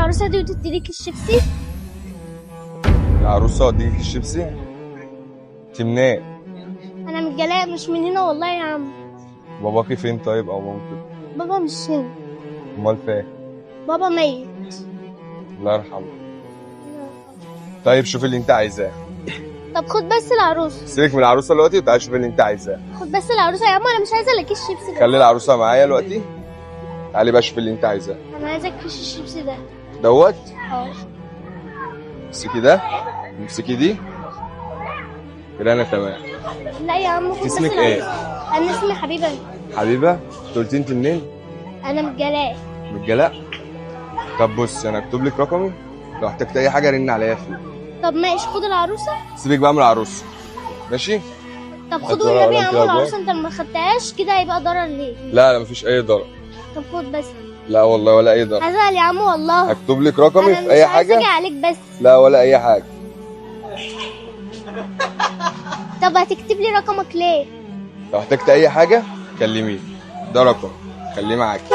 العروسه دي وتديك الشيبسي؟ العروسه وديك الشيبسي؟ انت منين؟ انا من الجلاء مش من هنا والله يا عم. باباكي فين طيب او مامتك؟ بابا مش هنا. امال فين؟ بابا ميت. الله يرحمه. طيب شوف اللي انت عايزاه. طب خد بس العروسه. سيبك من العروسه دلوقتي وتعالى شوف اللي انت عايزاه. خد بس العروسه يا عم، انا مش عايزه الاقي الشيبسي ده. خلي العروسه معايا دلوقتي. تعالي بقى شوف اللي انت عايزاه. انا عايزه كيس الشيبسي ده. دوت. اه. امسكي ده، امسكي دي كده انا تمام. لا يا عم خد بس اسمك العروسه. ايه؟ انا اسمي حبيبه. حبيبه؟ انت قلتي انت منين؟ انا من الجلاء. من الجلاء. طب بص انا اكتب لك رقمي، لو احتجت اي حاجه رن عليا فيه. طب ماشي خد العروسه. سيبك بقى من العروسه. ماشي؟ طب هات خد ورقة والنبي يا وقلم عم كده العروسه، انت ما خدتهاش كده هيبقى ضرر ليك. لا مفيش اي ضرر. طب خد بس. لا والله ولا اي ضرر. هزعل يا عم والله. اكتب لك رقمي انا في مش اي عايزه اجي حاجه. عليك بس. لا ولا اي حاجه. طب هتكتب لي رقمك ليه؟ لو احتجت اي حاجه كلميني، ده رقم خليه معاكي.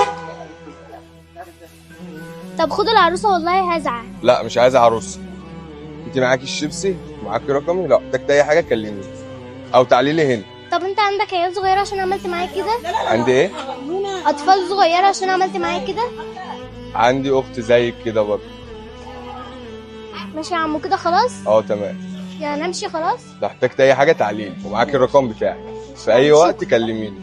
طب خد العروسه والله هزعل. لا مش عايزه عروسه. انت معاكي الشيبسي ومعاكي رقمي، لو احتجت اي حاجه كلميني او تعالي لي هنا. طب انت عندك عيال صغيره عشان عملت معايا كده؟ عندي ايه؟ اطفال صغيره عشان عملت معايا كده؟ عندي اخت زيك كده برضه. ماشي يا عم كده خلاص. تمام. يعني امشي خلاص. لو احتجت اي حاجه تعالي لي ومعاكي الرقم بتاعي، في اي وقت كلميني.